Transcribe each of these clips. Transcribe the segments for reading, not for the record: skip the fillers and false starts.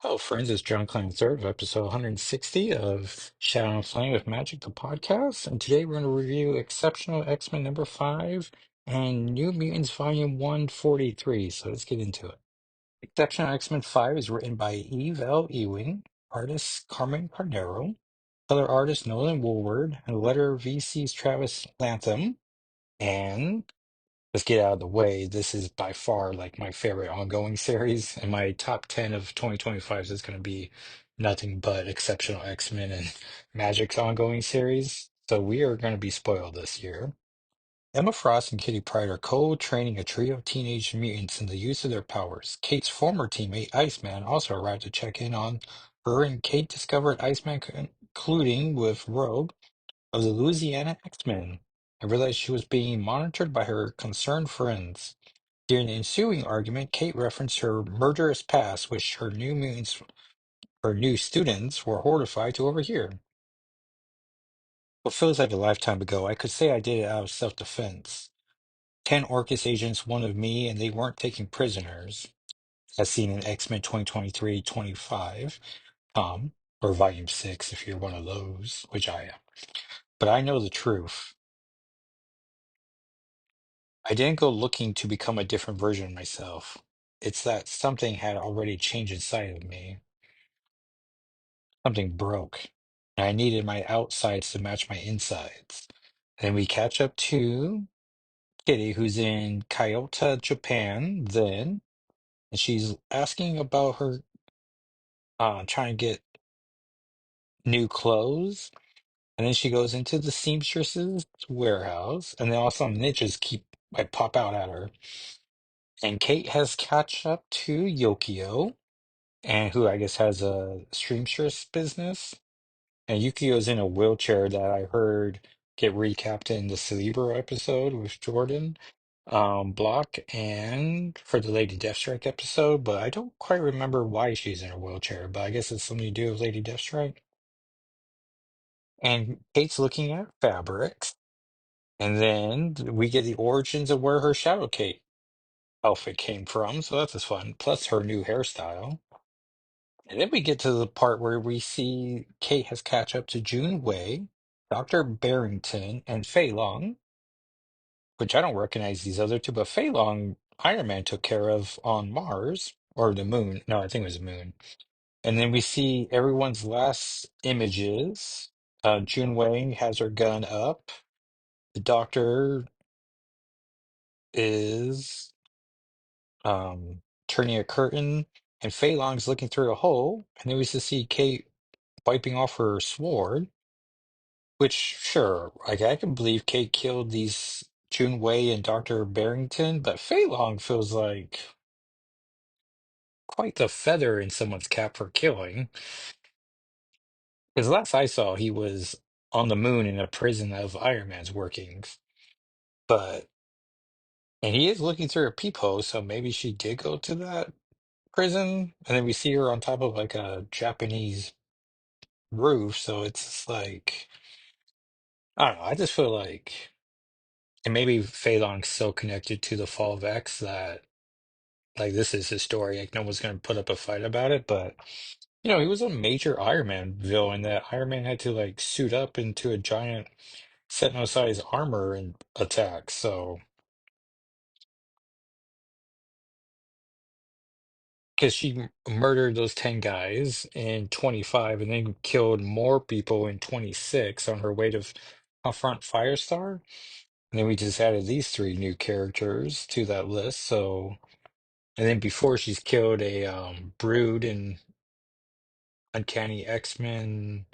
Hello, friends. It's John Clan third of episode 160 of Shadow and Flame with Magic, the podcast. And today we're going to review Exceptional X-Men number 5 and New Mutants Volume 143. So let's get into it. Exceptional X-Men 5 is written by Eve L. Ewing, artist Carmen Carnero, color artist Nolan Woolward, and letter VC's Travis Lantham. And let's get out of the way. This is by far like my favorite ongoing series, and my top 10 of 2025 is going to be nothing but Exceptional X-Men and Magic's ongoing series. So we are going to be spoiled this year. Emma Frost and Kitty Pryde are co-training a trio of teenage mutants in the use of their powers. Kate's former teammate, Iceman, also arrived to check in on her, and Kate discovered Iceman colluding with Rogue of the Louisiana X-Men and realized she was being monitored by her concerned friends. During the ensuing argument, Kate referenced her murderous past, which her new students, were horrified to overhear. What feels like a lifetime ago, I could say I did it out of self-defense. 10 Orcus agents wanted me, and they weren't taking prisoners, as seen in X-Men 2023-25, or Volume 6 if you're one of those, which I am. But I know the truth. I didn't go looking to become a different version of myself. It's that something had already changed inside of me. Something broke, and I needed my outsides to match my insides. Then we catch up to Kitty, who's in Kyoto, Japan, then, and she's asking about her trying to get new clothes. And then she goes into the seamstress's warehouse, and then all some ninjas keep like pop out at her. And Kate has catch up to Yokio, and who I guess has a seamstress business. And Yukio's in a wheelchair that I heard get recapped in the Cerebro episode with Jordan Block and for the Lady Deathstrike episode, but I don't quite remember why she's in a wheelchair, but I guess it's something to do with Lady Deathstrike. And Kate's looking at fabrics, and then we get the origins of where her Shadow Kate outfit came from, so that's just fun, plus her new hairstyle. And then we get to the part where we see Kate has catch up to June Wei, Dr. Barrington, and Fei Long, which I don't recognize these other two, but Fei Long, Iron Man took care of on Mars, or the moon. No, I think it was the moon. And then we see everyone's last images. June Wei has her gun up. The doctor is turning a curtain, and Fei Long's looking through a hole. And then we just see Kate wiping off her sword. Which, sure, like I can believe Kate killed these Jun Wei and Dr. Barrington, but Fei Long feels like quite the feather in someone's cap for killing. Because last I saw, he was on the moon in a prison of Iron Man's workings. But, and he is looking through a peephole, so maybe she did go to that prison. And then we see her on top of like a Japanese roof, so it's just like, I don't know, I just feel like, and maybe Fei Long's so connected to the Fall of X that like this is his story. Like no one's gonna put up a fight about it. But he was a major Iron Man villain that Iron Man had to like suit up into a giant Sentinel-sized armor and attack. So because she murdered those 10 guys in 25 and then killed more people in 26 on her way to confront Firestar. And then we just added these three new characters to that list. So and then before she's killed a Brood in Uncanny X-Men.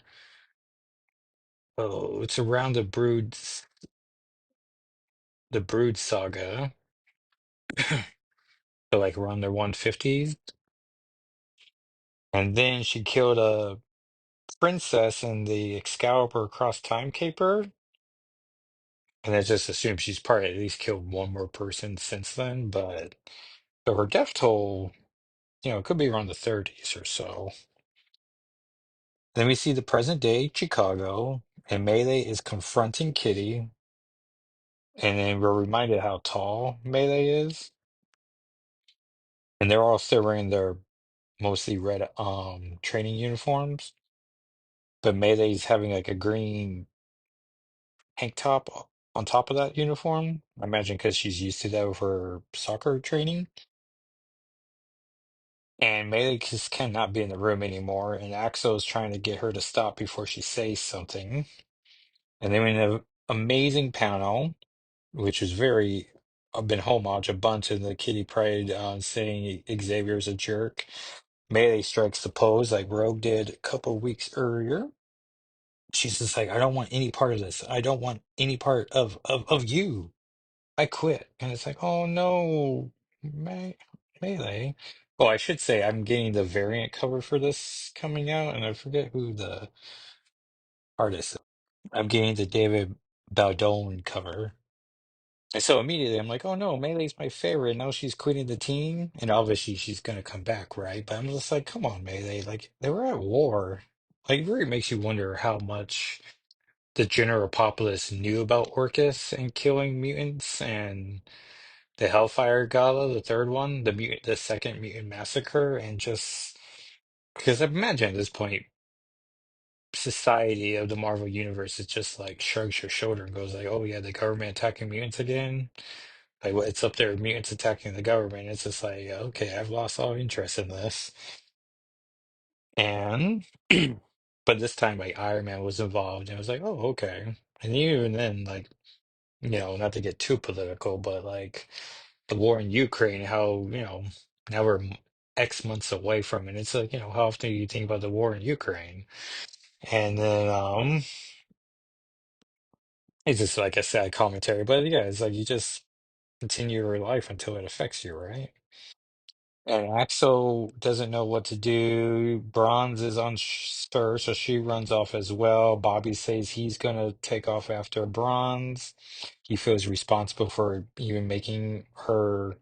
Oh, it's around the Brood saga, so like around their 150s. And then she killed a princess in the Excalibur Cross Time Caper. And I just assume she's probably at least killed one more person since then. But so her death toll, could be around the 30s or so. Then we see the present day Chicago, and Melee is confronting Kitty. And then we're reminded how tall Melee is. And they're all still wearing their mostly red training uniforms, but Melee's having like a green tank top on top of that uniform. I imagine because she's used to that with her soccer training. And Melee just cannot be in the room anymore, and Axel is trying to get her to stop before she says something. And then we have an amazing panel, which is very been homage a bunch in the Kitty Pryde saying Xavier's a jerk. Melee strikes the pose like Rogue did a couple weeks earlier. She's just like, I don't want any part of this. I don't want any part of you. I quit. And it's like, oh no, Melee. Oh, I should say I'm getting the variant cover for this coming out, and I forget who the artist is. I'm getting the David Baldone cover. And so immediately I'm like, oh no, Melee's my favorite. Now she's quitting the team. And obviously she's gonna come back, right? But I'm just like, come on, Melee. Like they were at war. Like it really makes you wonder how much the general populace knew about Orcus and killing mutants and the Hellfire Gala, the third one, the second mutant massacre, and just because I imagine at this point, society of the Marvel universe is just like shrugs your shoulder and goes like, "Oh yeah, the government attacking mutants again." Like it's up there, mutants attacking the government. It's just like, okay, I've lost all interest in this. And but this time, like Iron Man was involved, and I was like, oh okay. And even then, like not to get too political, but like the war in Ukraine, how, now we're X months away from it. It's like, how often do you think about the war in Ukraine? And then it's just like a sad commentary, but yeah, it's like you just continue your life until it affects you, right? And Axel doesn't know what to do. Bronze is unsure, so she runs off as well. Bobby says he's gonna take off after Bronze. He feels responsible for even making her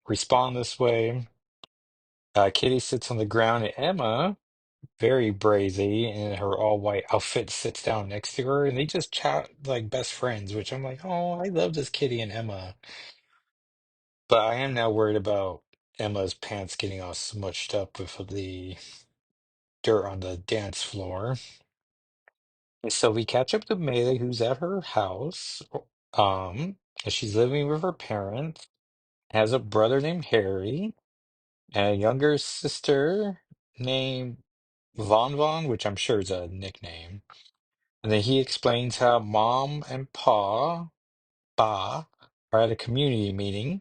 respond this way. Kitty sits on the ground, and Emma, very brazy in her all white outfit, sits down next to her, and they just chat like best friends, which I'm like, oh, I love this Kitty and Emma. But I am now worried about Emma's pants getting all smushed up with the dirt on the dance floor. And so we catch up to Melee, who's at her house. And she's living with her parents, has a brother named Harry, and a younger sister named Von Von, which I'm sure is a nickname. And then he explains how mom and pa, are at a community meeting.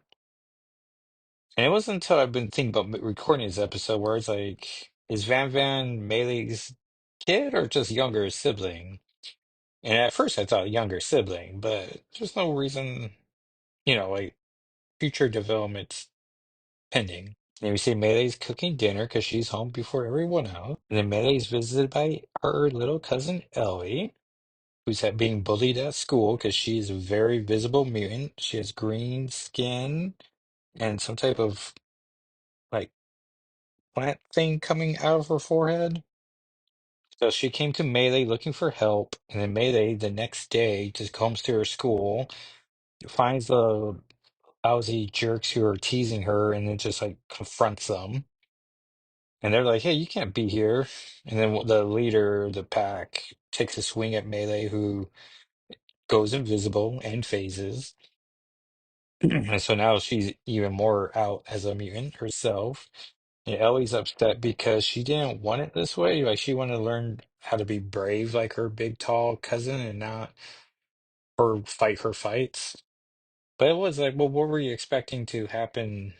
And it wasn't until I've been thinking about recording this episode where it's like, is Van Van Melee's kid or just younger sibling? And at first I thought younger sibling, but there's no reason, like future developments pending. And we see Melee's cooking dinner because she's home before everyone else. And then Melee's visited by her little cousin Ellie, who's being bullied at school because she's a very visible mutant. She has green skin and some type of like plant thing coming out of her forehead. So she came to Melee looking for help, and then Melee the next day just comes to her school, finds the lousy jerks who are teasing her, and then just like confronts them. And they're like, "Hey, you can't be here." And then the leader of the pack takes a swing at Melee, who goes invisible and phases. And so now she's even more out as a mutant herself. And Ellie's upset because she didn't want it this way. Like she wanted to learn how to be brave like her big tall cousin and not her fight her fights. But it was like, well, what were you expecting to happen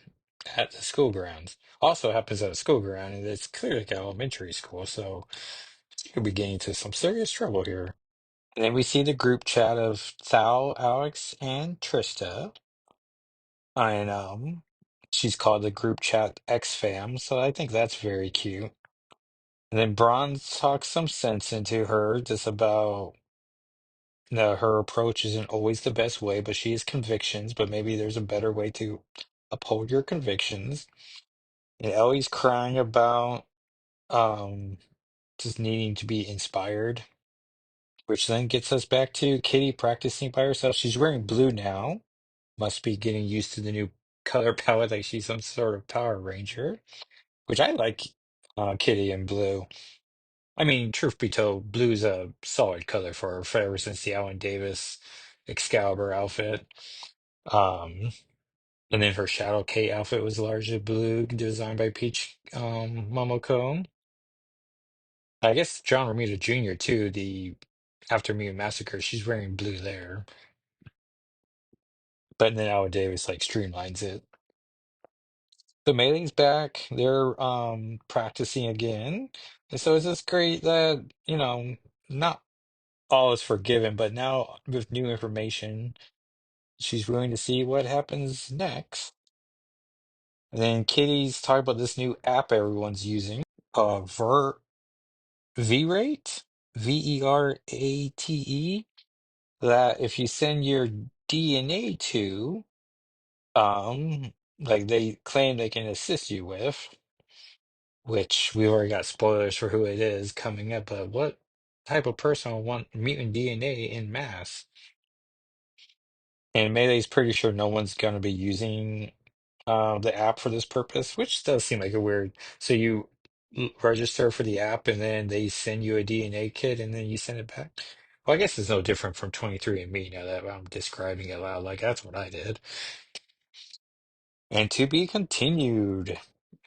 at the school grounds? Also happens at a school ground, and it's clearly like an elementary school, so she could be getting into some serious trouble here. And then we see the group chat of Sal, Alex, and Trista. And she's called the group chat X Fam, so I think that's very cute. And then Bronze talks some sense into her, just about her approach isn't always the best way, but she has convictions, but maybe there's a better way to uphold your convictions. And Ellie's crying about um just needing to be inspired, which then gets us back to Kitty practicing by herself. She's wearing blue now, must be getting used to the new color palette, like she's some sort of Power Ranger. which I like Kitty in blue. I mean, truth be told, blue's a solid color for her ever since the Alan Davis Excalibur outfit. Um, and then her Shadow Kate outfit was largely blue, designed by Peach Momoko. I guess John Romita Jr. too, the After Mutant Massacre, she's wearing blue there. But then Alan Davis like streamlines it. The Melee's back. They're practicing again. And so it's just great that, not all is forgiven, but now with new information, she's willing to see what happens next. And then Kitty's talking about this new app everyone's using, V-Rate, Verate, that if you send your DNA to, like they claim they can assist you with, which we already got spoilers for who it is coming up, but what type of person would want mutant DNA in mass? And Melee's pretty sure no one's going to be using the app for this purpose, which does seem like a weird. So you register for the app and then they send you a DNA kit and then you send it back. Well, I guess it's no different from 23andMe now that I'm describing it loud. Like that's what I did. And to be continued,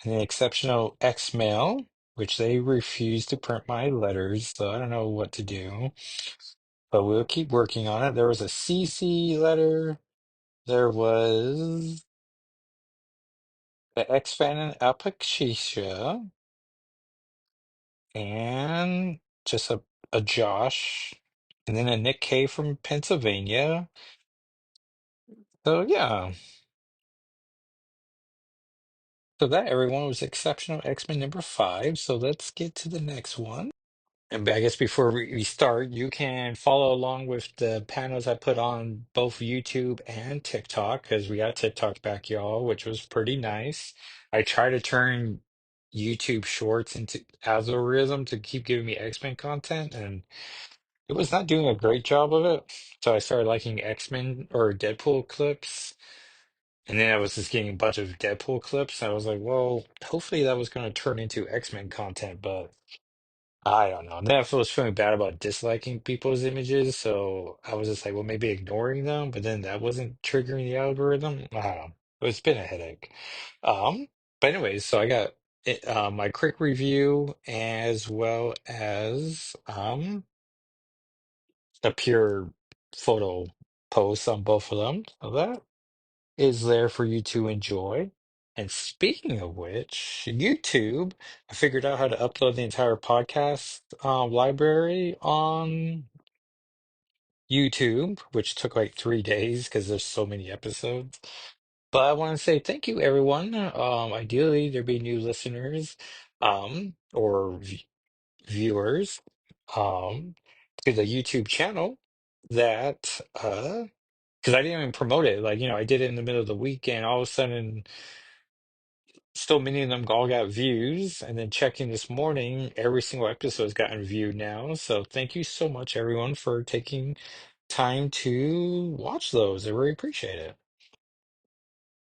an exceptional X mail, which they refused to print my letters, so I don't know what to do. But we'll keep working on it. There was a CC letter. There was the X-Fan and Alpacacia, and just a Josh, and then a Nick K from Pennsylvania. So yeah, so that everyone was exceptional X-Men number 5. So let's get to the next one. And I guess before we start, you can follow along with the panels I put on both YouTube and TikTok because we got TikTok back, y'all, which was pretty nice. I try to turn YouTube Shorts into algorithm to keep giving me X-Men content, and it was not doing a great job of it. So I started liking X-Men or Deadpool clips, and then I was just getting a bunch of Deadpool clips. I was like, well, hopefully that was going to turn into X-Men content, but. I don't know. Then I was feeling bad about disliking people's images, so I was just like, well, maybe ignoring them, but then that wasn't triggering the algorithm. I don't know. It's been a headache. But anyways, so I got my quick review as well as a pure photo post on both of them. So that is there for you to enjoy. And speaking of which, YouTube, I figured out how to upload the entire podcast library on YouTube, which took like 3 days because there's so many episodes. But I want to say thank you, everyone. Ideally, there be new listeners or viewers to the YouTube channel that because I didn't even promote it. Like, I did it in the middle of the weekend. All of a sudden, still many of them all got views. And then checking this morning, every single episode has gotten viewed now. So thank you so much, everyone, for taking time to watch those. I really appreciate it.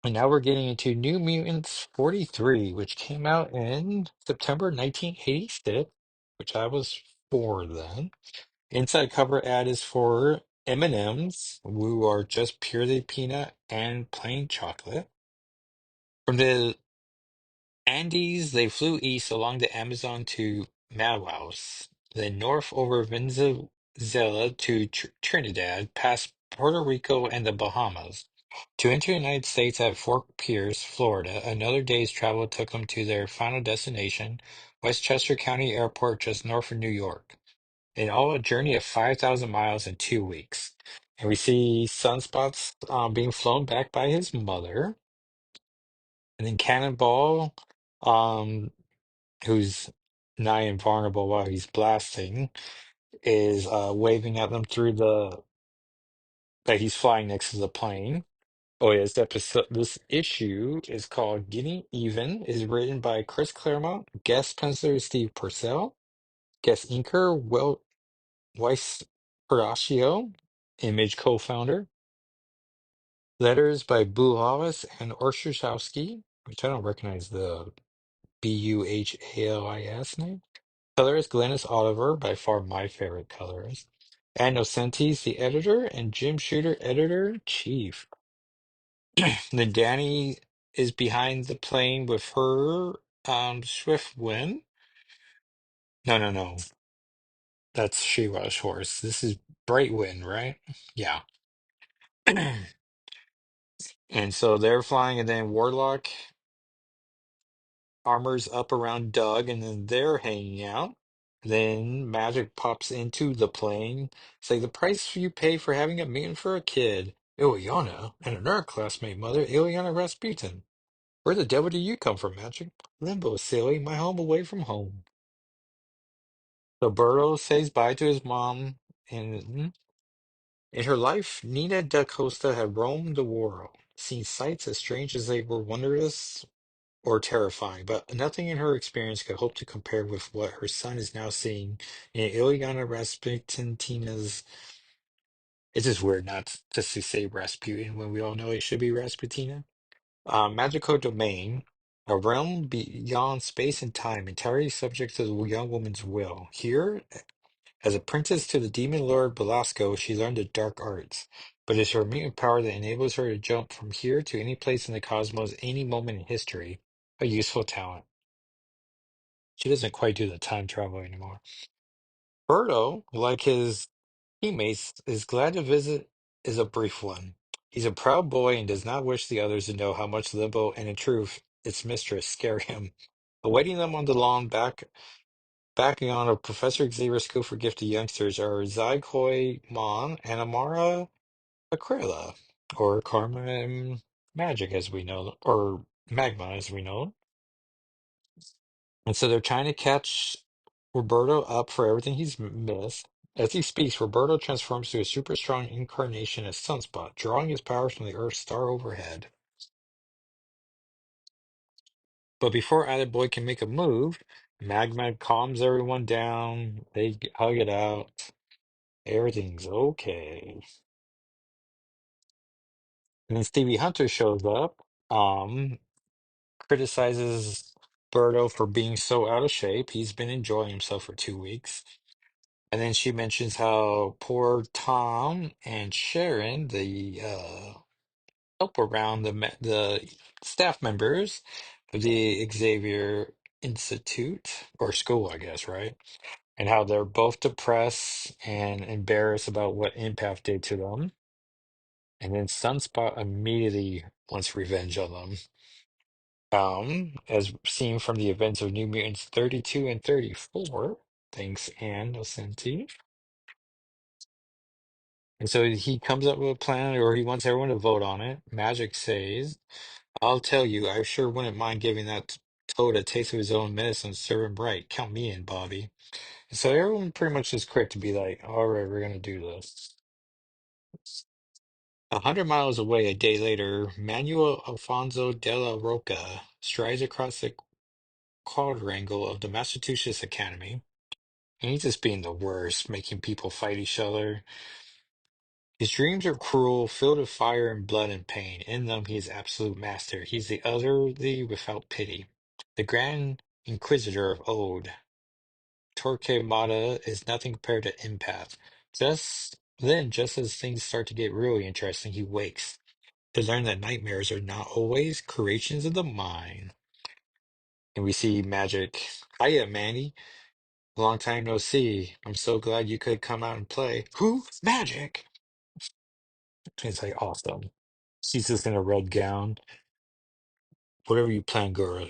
And now we're getting into New Mutants 43, which came out in September 1986, which I was 4 then. Inside cover ad is for M&Ms, who are just purely peanut and plain chocolate. From the Andes, they flew east along the Amazon to Manaus, then north over Venezuela to Trinidad, past Puerto Rico and the Bahamas. To enter the United States at Fort Pierce, Florida, another day's travel took them to their final destination, Westchester County Airport just north of New York. In all, a journey of 5,000 miles in 2 weeks. And we see Sunspots being flown back by his mother. And then Cannonball, um, who's nigh invulnerable while he's blasting, is waving at them through that he's flying next to the plane. Oh, yes, this issue is called Getting Even, is written by Chris Claremont, guest penciler Steve Purcell, guest inker Weiss Horacio, Image co-founder, letters by Boo Hollis and Orszowski, which I don't recognize the Buhalis name. Colorist Glennis Oliver, by far my favorite colorist. Ann Nocenti's the editor, and Jim Shooter, editor-in-chief. Then Danny is behind the plane with her Swift Wind. No, no, no. That's She-Ra's horse. This is Bright Wind, right? Yeah. And so they're flying, and then Warlock armors up around Doug, and then they're hanging out. Then Magic pops into the plane. It's like the price you pay for having a meeting for a kid. Ileana and another classmate mother, Ileana Rasputin. Where the devil do you come from, Magic? Limbo, silly, my home away from home. So Birdo says bye to his mom, and in her life, Nina da Costa had roamed the world, seen sights as strange as they were wondrous or terrifying, but nothing in her experience could hope to compare with what her son is now seeing in Ilyana Rasputina's. It's just weird not just to say Rasputin when we all know it should be Rasputina. Magical domain, a realm beyond space and time, entirely subject to the young woman's will. Here, as apprentice to the demon lord Belasco, she learned the dark arts. But it's her mutant power that enables her to jump from here to any place in the cosmos, any moment in history. A useful talent. She doesn't quite do the time travel anymore. Birdo, like his teammates, is glad to visit is a brief one. He's a proud boy and does not wish the others to know how much Limbo and in truth its mistress scare him. Awaiting them on the lawn backing on of Professor Xavier's School for Gifted Youngsters are Zygoy Mon and Amara Aquila, or Karma and Magic as we know, or Magma as we know. And so they're trying to catch Roberto up for everything he's missed. As he speaks, Roberto transforms to a super strong incarnation of Sunspot, drawing his powers from the Earth star overhead. But before either boy can make a move, Magma calms everyone down. They hug it out. Everything's okay. And then Stevie Hunter shows up, criticizes Berto for being so out of shape. He's been enjoying himself for 2 weeks. And then she mentions how poor Tom and Sharon, the help around the staff members of the Xavier Institute or school, I guess, right? And how they're both depressed and embarrassed about what Empath did to them. And then Sunspot immediately wants revenge on them. As seen from the events of New Mutants 32 and 34. Thanks, Ann Nocenti. And so he comes up with a plan, or he wants everyone to vote on it. Magic says, I'll tell you, I sure wouldn't mind giving that toad a taste of his own medicine and serve him right. Count me in, Bobby. And so everyone pretty much is quick to be like, all right, we're going to do this. 100 miles away, a day later, Manuel Alfonso della Roca strides across the quadrangle of the Massachusetts Academy. And he's just being the worst, making people fight each other. His dreams are cruel, filled with fire and blood and pain. In them, he is absolute master. He's the utterly without pity. The Grand Inquisitor of old, Torquemada, is nothing compared to Empath. Just as things start to get really interesting, he wakes to learn that nightmares are not always creations of the mind. And we see Magic. Hiya, Manny. Long time no see. I'm so glad you could come out and play. Who? Magic. It's like awesome. She's just in a red gown. Whatever you plan, girl,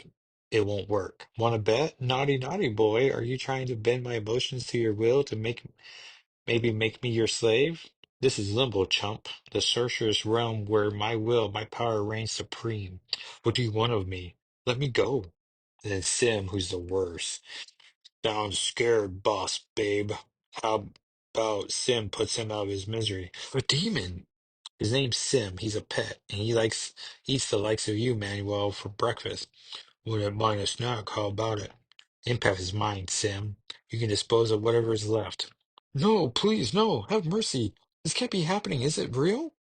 it won't work. Want to bet? Naughty, naughty boy. Are you trying to bend my emotions to your will to maybe make me your slave? This is limbo, chump. The sorcerous realm where my will, my power reigns supreme. What do you want of me? Let me go. And then Sim, who's the worst. Sounds scared, boss babe. How about Sim puts him out of his misery? A demon. His name's Sim. He's a pet, and he likes eats the likes of you, Manuel, for breakfast. Wouldn't mind a snack. How about it? Impact is mine, Sim. You can dispose of whatever is left. No, please, no. Have mercy. This can't be happening. Is it real?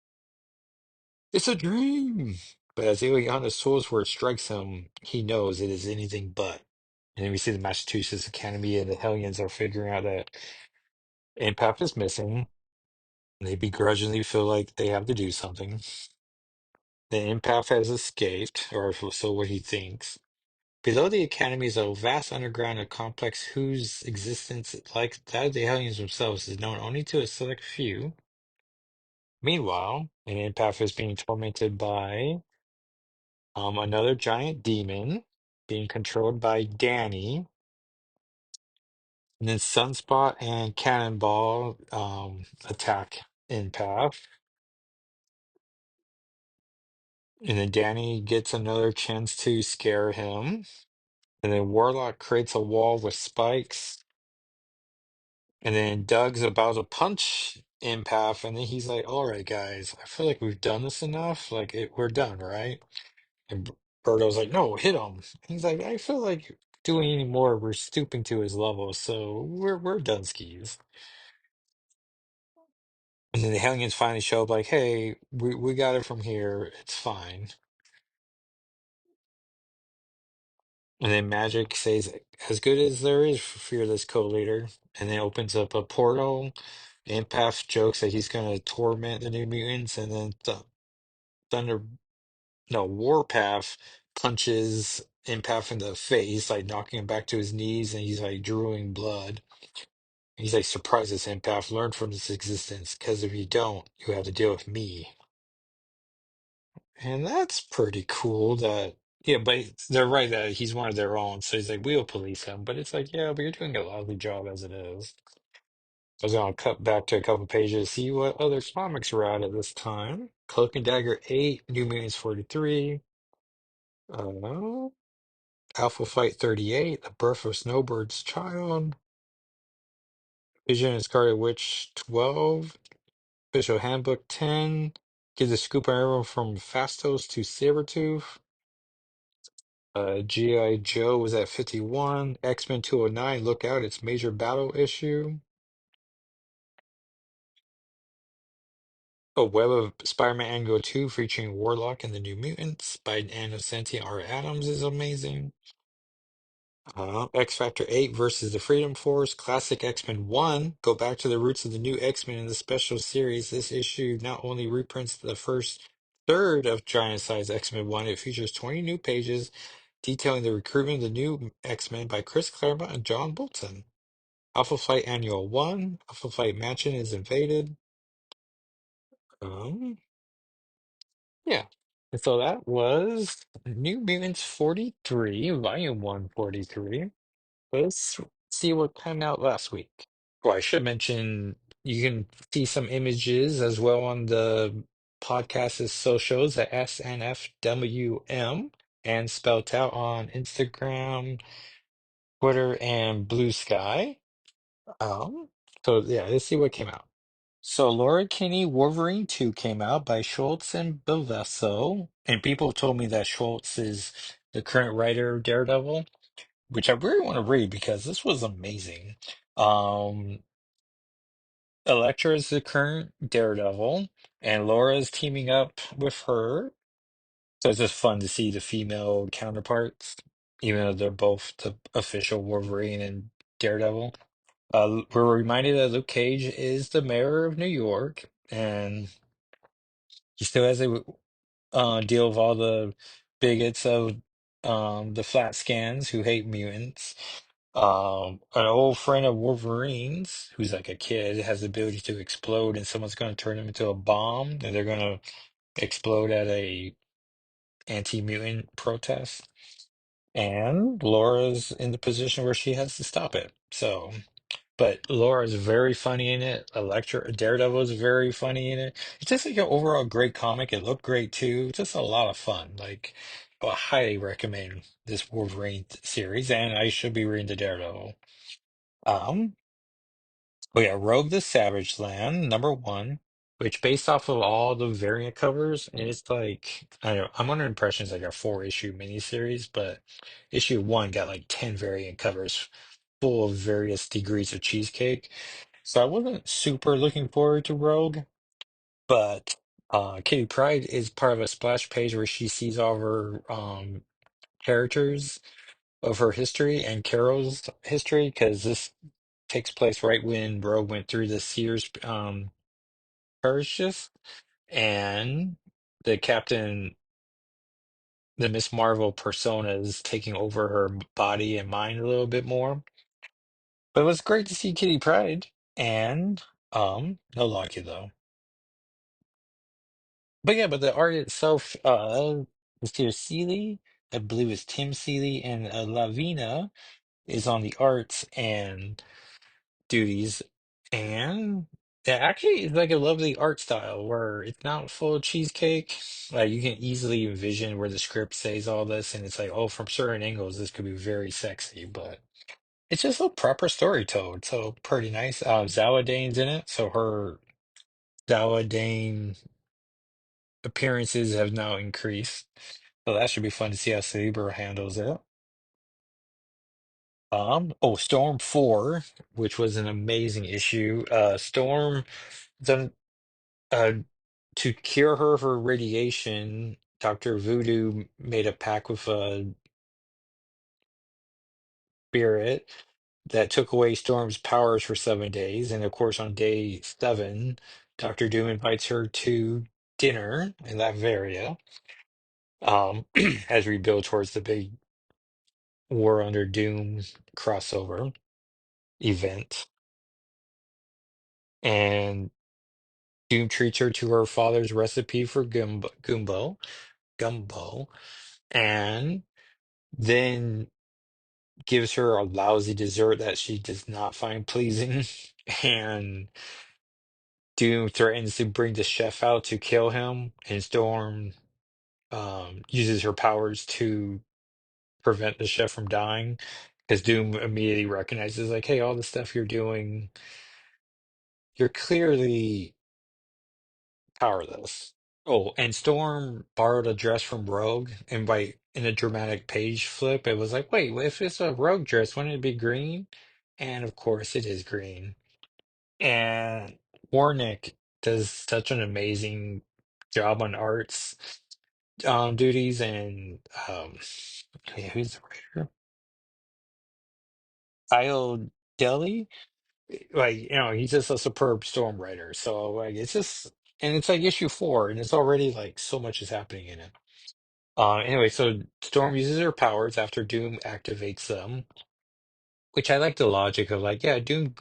It's a dream. But as Ileana's soul's word strikes him, he knows it is anything but. And then we see the Massachusetts Academy and the Hellions are figuring out that Empath is missing. They begrudgingly feel like they have to do something. The Empath has escaped, or so what he thinks. Below the Academy is a vast underground complex whose existence, like that of the Hellions themselves, is known only to a select few. Meanwhile, an Empath is being tormented by another giant demon being controlled by Danny. And then Sunspot and Cannonball attack Empath. And then Danny gets another chance to scare him. And then Warlock creates a wall with spikes. And then Doug's about to punch Empath. And then he's like, all right, guys, I feel like we've done this enough. Like, we're done, right? And Birdo's like, no, hit him. He's like, I feel like doing any more, we're stooping to his level. So we're done skis. And then the Hellions finally show up like, hey, we got it from here. It's fine. And then Magic says, as good as there is for Fearless Co-Leader, and then opens up a portal. Empath jokes that he's going to torment the New Mutants, and then Thunder, no, Warpath punches Empath in the face, like knocking him back to his knees, and he's like drooling blood. He's like, surprises Empath, learn from this existence, because if you don't, you have to deal with me. And that's pretty cool that, yeah, but they're right that he's one of their own. So he's like, we'll police him. But it's like, yeah, but you're doing a lousy job as it is. I was going to cut back to a couple pages, see what other comics are out at this time. Cloak and Dagger 8, New Mutants 43, uh, Alpha Flight 38, The Birth of Snowbird's Child, Vision and Scarlet Witch 12, Official Handbook 10, Give the Scoop on everyone from Fastos to Sabretooth. G.I. Joe was at 51. X-Men 209, look out, it's major battle issue. A Web of Spider-Man Annual 2 featuring Warlock and the New Mutants by Ann Nocenti and R. Adams is amazing. X Factor 8 versus the Freedom Force. Classic X-Men 1. Go back to the roots of the new X-Men in the special series. This issue not only reprints the first third of Giant Size X-Men 1, it features 20 new pages detailing the recruitment of the new X-Men by Chris Claremont and John Bolton. Alpha Flight Annual 1, Alpha Flight Mansion is invaded. Um, yeah. And so that was New Mutants 43, Volume 143. Let's see what came out last week. Oh, I should mention you can see some images as well on the podcast's socials at SNFWM and spelled out on Instagram, Twitter, and Blue Sky. So yeah, let's see what came out. So Laura Kinney Wolverine 2 came out by Schultz and Belvesso, and people told me that Schultz is the current writer of Daredevil, which I really want to read because this was amazing. Um, Elektra is the current Daredevil, and Laura is teaming up with her. So it's just fun to see the female counterparts, even though they're both the official Wolverine and Daredevil. We're reminded that Luke Cage is the mayor of New York, and he still has to deal with all the bigots of the flat scans who hate mutants. An old friend of Wolverine's, who's like a kid, has the ability to explode, and someone's going to turn him into a bomb, and they're going to explode at a anti-mutant protest. And Laura's in the position where she has to stop it. So. But Laura's very funny in it. Electra, Daredevil is very funny in it. It's just like an overall great comic. It looked great too. Just a lot of fun. Like, I highly recommend this Wolverine series, and I should be reading the Daredevil. Um, we got Rogue the Savage Land, #1, which based off of all the variant covers, and it's like I don't know, I'm under the impression it's like a 4-issue miniseries, but issue one got like 10 variant covers full of various degrees of cheesecake. So I wasn't super looking forward to Rogue, but Kitty Pryde is part of a splash page where she sees all of her characters of her history and Carol's history, because this takes place right when Rogue went through the Sears purchase, and the Captain, the Miss Marvel persona is taking over her body and mind a little bit more. But it was great to see Kitty Pryde, and no Loki though. But yeah, but the art itself, Mr. Seeley, I believe it's Tim Seeley, and Lavina is on the arts and duties, and it actually is like a lovely art style where it's not full of cheesecake. Like you can easily envision where the script says all this, and it's like, oh, from certain angles, this could be very sexy, but it's just a proper story told, so pretty nice. Zawadane's in it, so her Zawadane appearances have now increased. So that should be fun to see how Saber handles it. Storm 4, which was an amazing issue. Storm done uh to cure her of her radiation, Dr. Voodoo made a pact with a spirit that took away Storm's powers for 7 days. And of course, on day 7, Dr. Doom invites her to dinner in Latveria, as we build towards the big War Under Doom crossover event. And Doom treats her to her father's recipe for gumbo, and then gives her a lousy dessert that she does not find pleasing. And Doom threatens to bring the chef out to kill him, and Storm uses her powers to prevent the chef from dying. Because Doom immediately recognizes, like, hey, all the stuff you're doing, you're clearly powerless. Oh, and Storm borrowed a dress from Rogue, and by in a dramatic page flip, it was like, wait, if it's a Rogue dress, wouldn't it be green? And of course, it is green. And Warnick does such an amazing job on arts duties, and yeah, who's the writer? Kyle Deli. Like, he's just a superb Storm writer. So like, it's just, and it's like issue 4, and it's already like so much is happening in it. Anyway, so Storm uses her powers after Doom activates them, which I like the logic of, like, yeah, Doom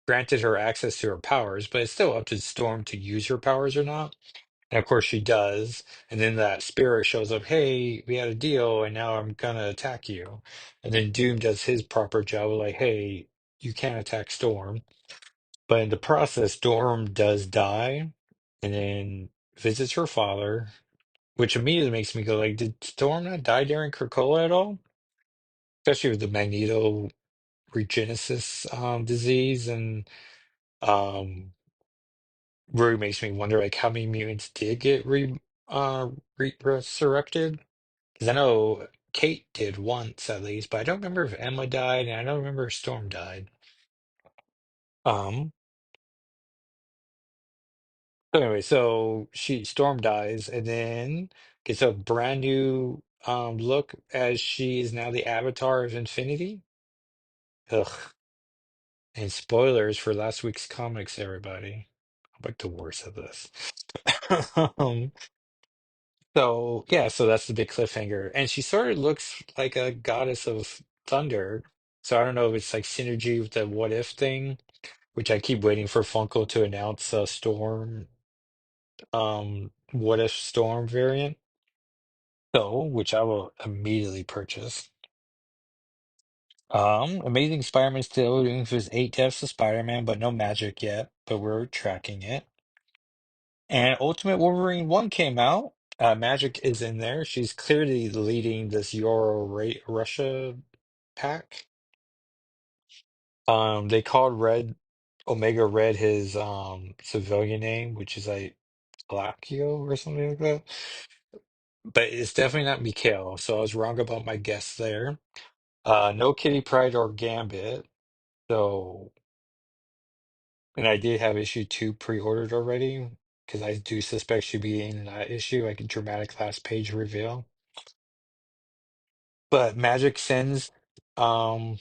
granted her access to her powers, but it's still up to Storm to use her powers or not. And of course she does. And then that spirit shows up, hey, we had a deal and now I'm gonna attack you. And then Doom does his proper job of like, hey, you can't attack Storm. But in the process, Storm does die and then visits her father, which immediately makes me go like, did Storm not die during Krakoa at all? Especially with the Magneto regenesis disease, and um really makes me wonder like how many mutants did get resurrected. Because I know Kate did once at least, but I don't remember if Emma died, and I don't remember if Storm died. Um so anyway, so Storm dies and then gets a brand new look as she is now the avatar of Infinity. Ugh. And spoilers for last week's comics, everybody. I'm like the worst of this. Um, so yeah, so that's the big cliffhanger. And she sort of looks like a goddess of thunder. So I don't know if it's like synergy with the what if thing, which I keep waiting for Funko to announce a Storm, what if Storm variant. So, which I will immediately purchase. Amazing Spider-Man still doing his 8 deaths of Spider-Man, but no magic yet, but we're tracking it. And Ultimate Wolverine 1 came out. Magic is in there. She's clearly leading this Euro Russia pack. They called Red Omega Red his civilian name, which is like Glacio or something like that. But it's definitely not Mikhail, so I was wrong about my guess there. No Kitty Pryde or Gambit. So, and I did have issue 2 pre-ordered already. because I do suspect she'd be in that issue, like a dramatic last page reveal. But Magic sends um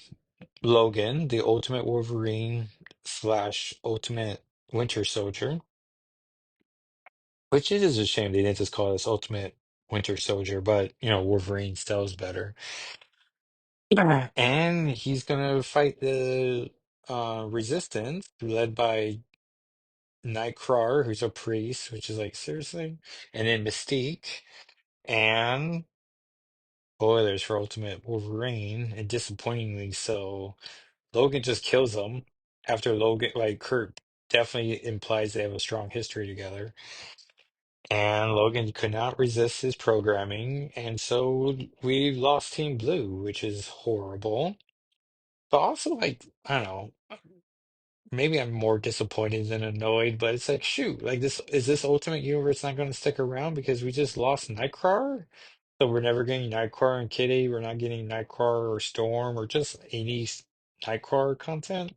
Logan, the Ultimate Wolverine slash Ultimate Winter Soldier, which it is a shame they didn't just call this Ultimate Winter Soldier, but Wolverine still is better. And he's gonna fight the Resistance, led by Nightcrawler, who's a priest, which is like seriously, and then Mystique and Oilers for Ultimate Wolverine, and disappointingly so, Logan just kills them after Logan, like Kurt definitely implies they have a strong history together. And Logan could not resist his programming, and so we lost Team Blue, which is horrible. But also, like, I don't know, maybe I'm more disappointed than annoyed, but it's like, shoot, like this Ultimate Universe not going to stick around because we just lost Nightcrawler? So we're never getting Nightcrawler and Kitty, we're not getting Nightcrawler or Storm or just any Nightcrawler content?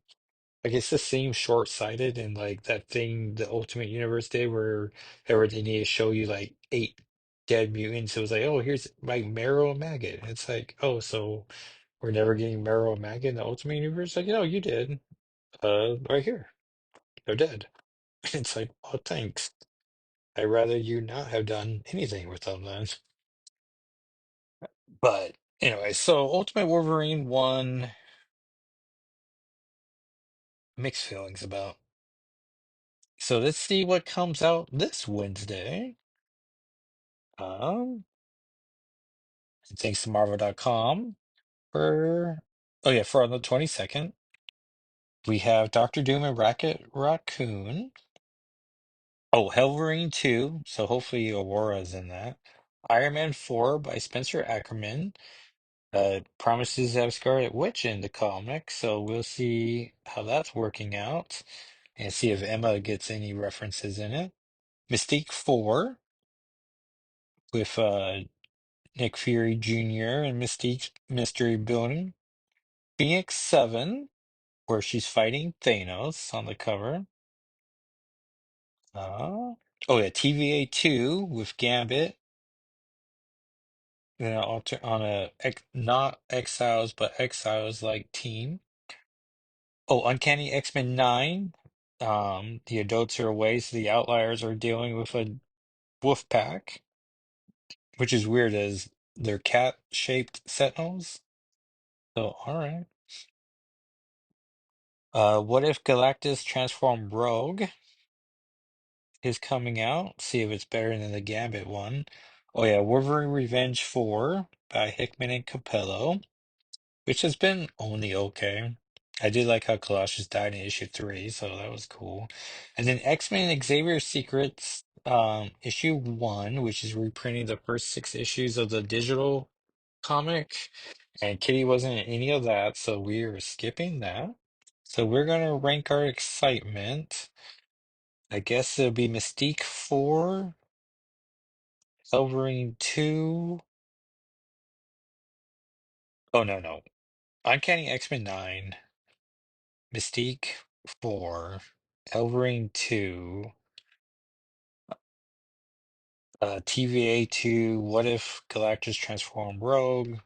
Like it just seems short-sighted, and like that thing the Ultimate Universe did where they need to show you like eight dead mutants. It was like, oh, here's like Marrow and Maggot. It's like, oh, so we're never getting Marrow and Maggot in the Ultimate Universe? Like, you did. Right here. They're dead. It's like, oh, thanks. I'd rather you not have done anything with them then. But anyway, so Ultimate Wolverine 1, mixed feelings about. So let's see what comes out this Wednesday. Um, Thanks to Marvel.com for, oh yeah, for on the 22nd, we have Doctor Doom and Rocket Raccoon. Oh, Wolverine 2, so hopefully Aurora's in that. Iron Man 4 by Spencer Ackerman. Promises to have Scarlet Witch in the comic, so we'll see how that's working out and see if Emma gets any references in it. Mystique 4 with Nick Fury Jr. and Mystique's mystery building. Phoenix 7, where she's fighting Thanos on the cover. Uh, oh yeah, TVA 2 with Gambit. On a not Exiles but Exiles like team. Oh, Uncanny X-Men 9. The adults are away, so the outliers are dealing with a wolf pack, which is weird as they're cat-shaped sentinels. So, all right. What if Galactus transformed Rogue is coming out? See if it's better than the Gambit one. Oh yeah, Wolverine Revenge 4 by Hickman and Capello, which has been only okay. I did like how Colossus died in issue 3, so that was cool. And then X-Men Xavier Secrets, issue 1, which is reprinting the first 6 issues of the digital comic. And Kitty wasn't in any of that, so we are skipping that. So we're gonna rank our excitement. I guess it'll be Mystique 4, Wolverine 2. Oh no, no. Uncanny X-Men 9, Mystique 4, Wolverine 2, TVA 2, What If Galactus Transformed Rogue,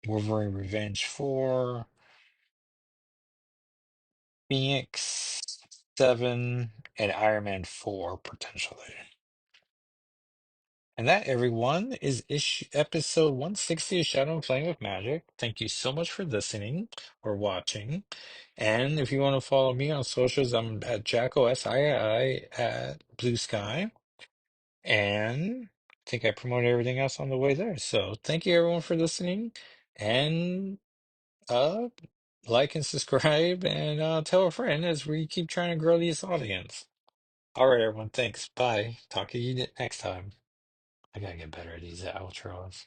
Wolverine Revenge 4, Phoenix 7, and Iron Man 4 potentially. And that, everyone, is episode 160 of Shadow and Flame with Magic. Thank you so much for listening or watching. And if you want to follow me on socials, I'm at Jacko SII at Blue Sky. And I think I promoted everything else on the way there. So thank you everyone for listening. And uh like and subscribe and tell a friend as we keep trying to grow this audience. All right, everyone. Thanks. Bye. Talk to you next time. I gotta get better at these outros.